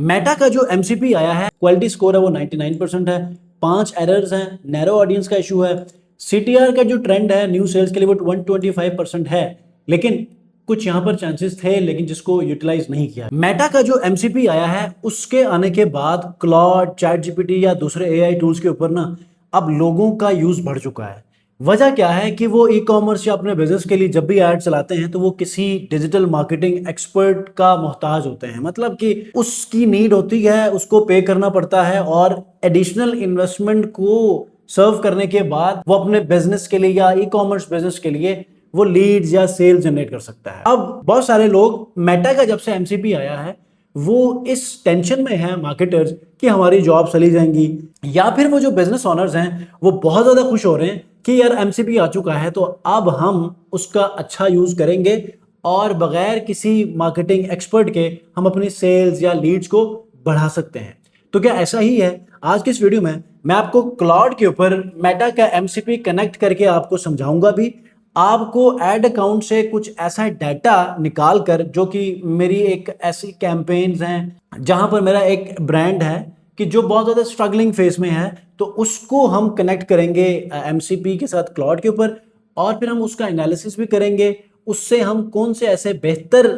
Meta का जो MCP आया है, क्वालिटी स्कोर है वो 99% है, 5 एरर्स हैं, नैरो ऑडियंस का इशू है, सीटीआर का जो ट्रेंड है न्यू सेल्स के लिए वो 125% है, लेकिन कुछ यहाँ पर चांसेस थे लेकिन जिसको यूटिलाइज नहीं किया। मेटा का जो एमसीपी आया है उसके आने के बाद क्लॉड, चैट जीपीटी या दूसरे एआई टूल्स के ऊपर ना अब लोगों का यूज बढ़ चुका है। वजह क्या है कि वो ई कॉमर्स या अपने बिजनेस के लिए जब भी ऐड चलाते हैं तो वो किसी डिजिटल मार्केटिंग एक्सपर्ट का मोहताज होते हैं, मतलब कि उसकी नीड होती है, उसको पे करना पड़ता है और एडिशनल इन्वेस्टमेंट को सर्व करने के बाद वो अपने बिजनेस के लिए या ई कॉमर्स बिजनेस के लिए वो लीड्स या सेल जनरेट कर सकता है। अब बहुत सारे लोग मेटा का जब से एमसीपी आया है वो इस टेंशन में है मार्केटर्स कि हमारी जॉब चली जाएंगी, या फिर वो जो बिजनेस ओनर्स हैं वो बहुत ज्यादा खुश हो रहे हैं कि यार एमसीपी आ चुका है तो अब हम उसका अच्छा यूज करेंगे और बगैर किसी मार्केटिंग एक्सपर्ट के हम अपनी सेल्स या लीड्स को बढ़ा सकते हैं। तो क्या ऐसा ही है? आज की इस वीडियो में मैं आपको क्लाउड के ऊपर मेटा का एमसीपी कनेक्ट करके आपको समझाऊंगा भी, आपको एड अकाउंट से कुछ ऐसा डाटा निकाल कर, जो कि मेरी एक ऐसी कैंपेन्स हैं जहां पर मेरा एक ब्रांड है कि जो बहुत ज़्यादा स्ट्रगलिंग फेस में है, तो उसको हम कनेक्ट करेंगे एमसीपी के साथ क्लाउड के ऊपर और फिर हम उसका एनालिसिस भी करेंगे। उससे हम कौन से ऐसे बेहतर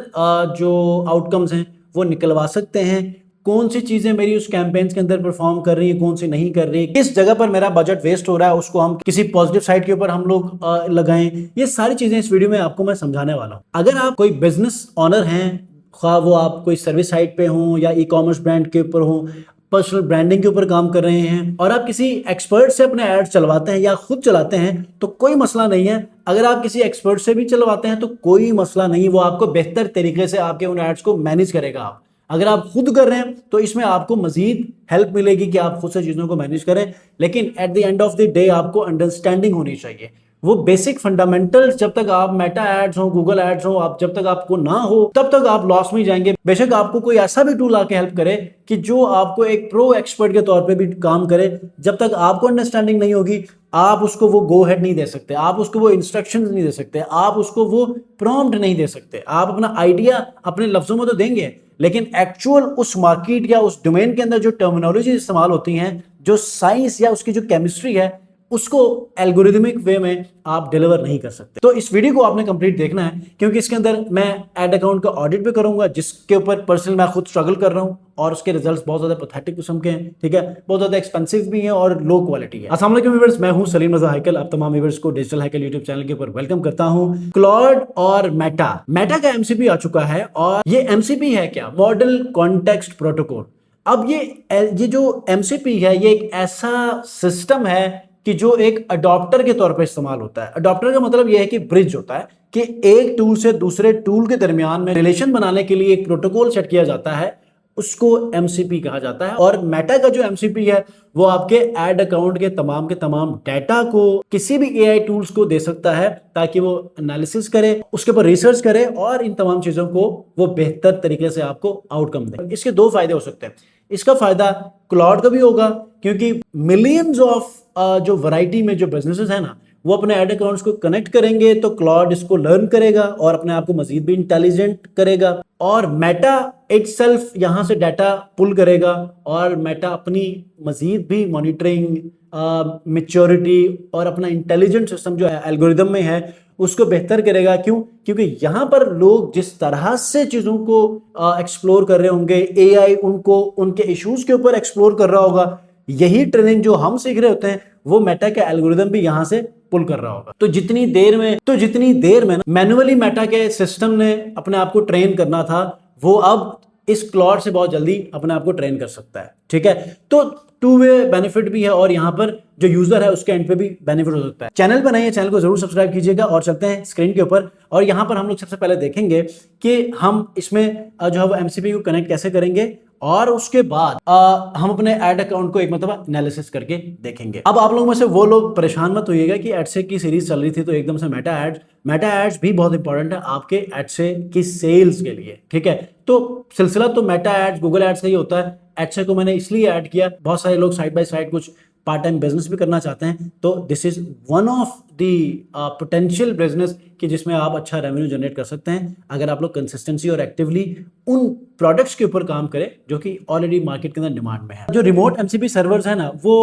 जो आउटकम्स हैं वो निकलवा सकते हैं, कौन सी चीजें मेरी उस कैंपेन्स के अंदर परफॉर्म कर रही है, कौन सी नहीं कर रही, किस जगह पर मेरा बजट वेस्ट हो रहा है उसको हम किसी पॉजिटिव साइड के ऊपर हम लोग लगाएं। ये सारी चीजें इस वीडियो में आपको मैं समझाने वाला हूं। अगर आप कोई बिजनेस ओनर हैं, खा वो आप कोई सर्विस साइट पे हो या ई कॉमर्स ब्रांड के ऊपर हो, पर्सनल ब्रांडिंग के ऊपर काम कर रहे हैं और आप किसी एक्सपर्ट से अपने एड्स चलवाते हैं या खुद चलाते हैं तो कोई मसला नहीं है। अगर आप किसी एक्सपर्ट से भी चलवाते हैं तो कोई मसला नहीं, वो आपको बेहतर तरीके से आपके उन एड्स को मैनेज करेगा। आप अगर आप खुद कर रहे हैं तो इसमें आपको मजीद हेल्प मिलेगी कि आप खुद से चीजों को मैनेज करें, लेकिन at the end of the day आपको अंडरस्टैंडिंग होनी चाहिए। वो बेसिक फंडामेंटल्स जब तक आप मेटा एड्स हो, गूगल एड्स हो, आप जब तक आपको ना हो तब तक आप लॉस में जाएंगे। बेशक आपको कोई ऐसा भी टूल आके हेल्प करे कि जो आपको एक प्रो एक्सपर्ट के तौर पे भी काम करे, जब तक आपको अंडरस्टैंडिंग नहीं होगी आप उसको वो गो हेड नहीं दे सकते, आप उसको वो इंस्ट्रक्शंस नहीं दे सकते, आप उसको वो प्रॉम्प्ट नहीं दे सकते। आप अपना आइडिया अपने लफ्जों में तो देंगे, लेकिन एक्चुअल उस मार्केट या उस डोमेन के अंदर जो टर्मिनोलॉजी इस्तेमाल होती हैं, जो साइंस या उसकी जो केमिस्ट्री है, उसको एल्गोरिदमिक वे में आप डिलीवर नहीं कर सकते। तो इस वीडियो को आपने कंप्लीट देखना है क्योंकि इसके अंदर मैं एड अकाउंट का ऑडिट भी करूंगा जिसके ऊपर पर्सनल मैं खुद स्ट्रगल कर रहा हूं और उसके रिजल्ट्स बहुत ज्यादा पैथेटिक किस्म के हैं, ठीक है, बहुत ज्यादा एक्सपेंसिव भी हैं और लो क्वालिटी है। अस्सलाम वालेकुम व्यूअर्स, मैं हूं सलीम रजा हैकल। आप तमाम व्यूअर्स को डिजिटल हैकल यूट्यूब चैनल के ऊपर वेलकम करता हूं। क्लॉड और मेटा का एमसीपी आ चुका है और ये एमसीपी है क्या? Model context protocol. अब ये जो एमसीपी है ये एक ऐसा सिस्टम है कि जो एक अडॉप्टर के तौर पर इस्तेमाल होता है। अडॉप्टर का मतलब यह है कि ब्रिज होता है कि एक टूल से दूसरे टूल के दरमियान में रिलेशन बनाने के लिए एक प्रोटोकॉल सेट किया जाता है, उसको एमसीपी कहा जाता है। और मेटा का जो एमसीपी है वो आपके एड अकाउंट के तमाम डाटा को किसी भी एआई टूल्स को दे सकता है ताकि वो एनालिसिस करे, उसके ऊपर रिसर्च करे और इन तमाम चीजों को वो बेहतर तरीके से आपको आउटकम दे। इसके दो फायदे हो सकते हैं। इसका फायदा क्लाउड का भी होगा क्योंकि मिलियंस ऑफ जो वैरायटी में जो बिजनेसेस है ना वो अपने एड अकाउंट्स को कनेक्ट करेंगे तो क्लाउड इसको लर्न करेगा और अपने आप को मजीद भी इंटेलिजेंट करेगा और मेटा इटसेल्फ यहां से डाटा पुल करेगा और मेटा अपनी मजीद भी मॉनिटरिंग, मैच्योरिटी और अपना इंटेलिजेंट सिस्टम जो एल्गोरिदम में है उसको बेहतर करेगा। क्यों? क्योंकि यहां पर लोग जिस तरह से चीजों को एक्सप्लोर कर रहे होंगे, एआई उनको उनके इश्यूज के ऊपर एक्सप्लोर कर रहा होगा, यही ट्रेनिंग जो हम सीख रहे होते हैं वो मेटा के एल्गोरिदम भी यहां से पुल कर रहा होगा। तो जितनी देर में मैन्युअली मेटा के सिस्टम ने अपने आप को ट्रेन करना था वो अब इस क्लाउड से बहुत जल्दी अपने आप को ट्रेन कर सकता है, ठीक है। तो टू वे बेनिफिट भी है और यहाँ पर जो यूजर है उसके एंड पे भी बेनिफिट हो सकता है। चैनल पर नहीं है, चैनल को जरूर सब्सक्राइब कीजिएगा और चलते हैं स्क्रीन के ऊपर और यहाँ पर हम लोग सबसे पहले देखेंगे कि हम इसमें जो है वो एमसीपी को कनेक्ट कैसे करेंगे और उसके बाद हम अपने एड अकाउंट को एक मतलब एनालिसिस करके देखेंगे। अब आप लोगों में से वो लोग परेशान मत होइएगा कि एडसे की सीरीज चल रही थी तो एकदम से मेटा एड्स भी बहुत इंपॉर्टेंट है आपके एडसे की सेल्स के लिए, ठीक है। तो सिलसिला तो मेटा एड्स, गूगल एड्स का ही होता है। एडसे को मैंने इसलिए ऐड किया, बहुत सारे लोग साइड बाय साइड कुछ पार्ट टाइम बिजनेस भी करना चाहते हैं तो this is one of the potential business कि जिसमें आप अच्छा रेवेन्यू जनरेट कर सकते हैं अगर आप लोग कंसिस्टेंसी और एक्टिवली उन प्रोडक्ट्स के ऊपर काम करें जो कि ऑलरेडी मार्केट के अंदर डिमांड में है। जो रिमोट एमसीपी सर्वर्स है ना वो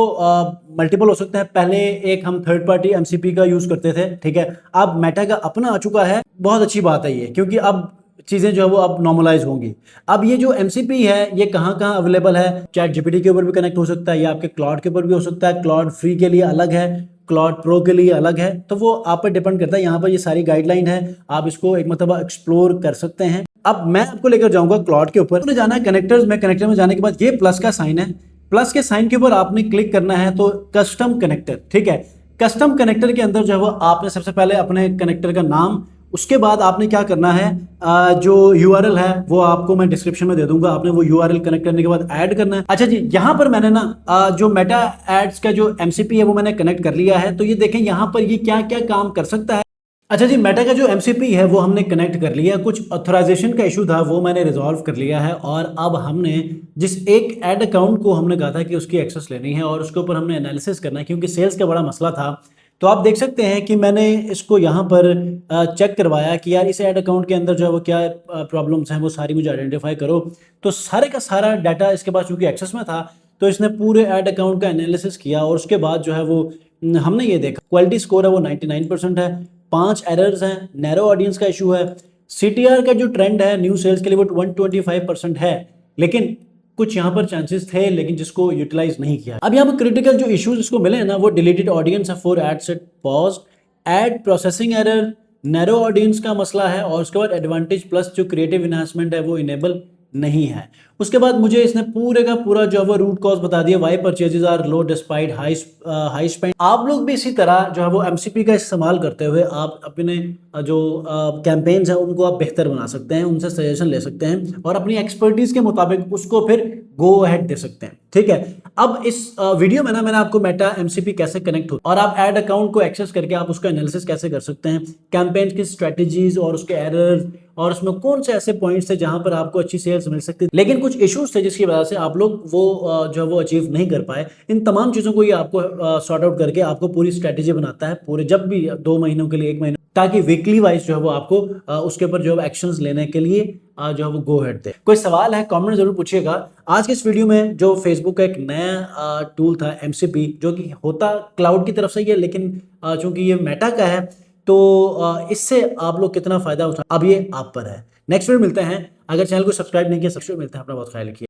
मल्टीपल हो सकते हैं। पहले एक हम थर्ड पार्टी एमसीपी का यूज करते थे, ठीक है, अब मेटा का अपना आ चुका है। बहुत अच्छी बात है ये, क्योंकि अब चीज़ें जो है वो अब नॉर्मलाइज होंगी। अब ये जो एमसीपी है ये कहाँ कहाँ अवेलेबल है, चैट जीपीटी के ऊपर भी कनेक्ट हो सकता है, या आपके क्लाउड के ऊपर भी हो सकता है। क्लाउड फ्री के लिए अलग है, क्लाउड प्रो के लिए अलग है, तो वो आप पर डिपेंड करता है। यहाँ पर ये सारी गाइडलाइन है, आप इसको एक मतलब एक्सप्लोर कर सकते हैं। अब मैं आपको लेकर जाऊंगा क्लाउड के ऊपर। जाना है कनेक्टर्स में, कनेक्टर में जाने के बाद ये प्लस का साइन है, प्लस के साइन के ऊपर आपने क्लिक करना है तो कस्टम कनेक्टर, ठीक है। कस्टम कनेक्टर के अंदर जो है वो आपने सबसे पहले अपने कनेक्टर का नाम, उसके बाद आपने क्या करना है, जो यूआरएल है वो आपको मैं डिस्क्रिप्शन में दे दूंगा, आपने वो यूआरएल कनेक्ट करने के बाद ऐड करना है। अच्छा जी, यहाँ पर मैंने ना जो मेटा एड्स का जो एमसीपी है वो मैंने कनेक्ट कर लिया है। तो ये देखें यहाँ पर ये क्या क्या काम कर सकता है। अच्छा जी, मेटा का जो एमसीपी है वो हमने कनेक्ट कर लिया। कुछ ऑथराइजेशन का इशू था वो मैंने रिजॉल्व कर लिया है, और अब हमने जिस एक ऐड अकाउंट को हमने कहा था कि उसकी एक्सेस लेनी है और उसके ऊपर हमने एनालिसिस करना है, क्योंकि सेल्स का बड़ा मसला था। तो आप देख सकते हैं कि मैंने इसको यहाँ पर चेक करवाया कि यार इस ऐड अकाउंट के अंदर जो है वो क्या प्रॉब्लम्स हैं वो सारी मुझे आइडेंटिफाई करो। तो सारे का सारा डाटा इसके पास चूँकि एक्सेस में था, तो इसने पूरे ऐड अकाउंट का एनालिसिस किया, और उसके बाद जो है वो हमने ये देखा क्वालिटी स्कोर है वो 99% है। 5 एरर्स हैं, नैरो ऑडियंस का इशू है। सीटीआर का जो ट्रेंड है न्यू सेल्स के लिए वो 125% है, लेकिन कुछ यहाँ पर चांसेस थे लेकिन जिसको यूटिलाइज नहीं किया। अब यहाँ पर क्रिटिकल जो इश्यूज इसको मिले हैं ना, वो डिलीटेड ऑडियंस है, 4 ad set pause, ad processing error, narrow audience का मसला है, और उसके बाद एडवांटेज प्लस जो क्रिएटिव इनहांसमेंट है वो इनेबल नहीं है। उसके बाद मुझे इसने पूरे का पूरा जो है वो रूट कॉज बता दिया, why purchases are low despite high spend. आप लोग भी इसी तरह जो है वो एमसीपी का इस्तेमाल करते हुए आप अपने जो कैंपेन्स हैं उनको आप बेहतर बना सकते हैं, उनसे सजेशन ले सकते हैं और अपनी एक्सपर्टीज के मुताबिक उसको फिर गो अहेड दे सकते हैं, ठीक है। अब इस वीडियो में ना मैंने आपको मेटा एमसीपी कैसे कनेक्ट हो और आप ऐड अकाउंट को एक्सेस करके आप उसका एनालिसिस कैसे कर सकते हैं, कैंपेन की स्ट्रेटजीज और उसके एरर्स, और उसमें कौन से ऐसे पॉइंट्स थे जहां पर आपको अच्छी सेल्स मिल सकती थी लेकिन कुछ इश्यूज थे जिसकी वजह से आप लोग वो जो है वो अचीव नहीं कर पाए। इन तमाम चीज़ों को ये आपको सॉर्ट आउट करके आपको पूरी स्ट्रेटेजी बनाता है, पूरे जब भी 2 महीनों के लिए 1 महीने, ताकि वीकली वाइज जो है वो आपको उसके ऊपर जो है एक्शंस लेने के लिए जो है वो गो हेड दे। कोई सवाल है कमेंट जरूर पूछिएगा। आज के इस वीडियो में जो फेसबुक का एक नया टूल था एमसीपी, जो कि होता क्लाउड की तरफ से ही है, लेकिन चूंकि ये मेटा का है तो इससे आप लोग कितना फायदा उठा, अब ये आप पर है। नेक्स्ट वीडियो मिलते हैं। अगर चैनल को सब्सक्राइब नहीं किया, सब्सक्राइब, मिलते हैं। अपना बहुत ख्याल रखिए।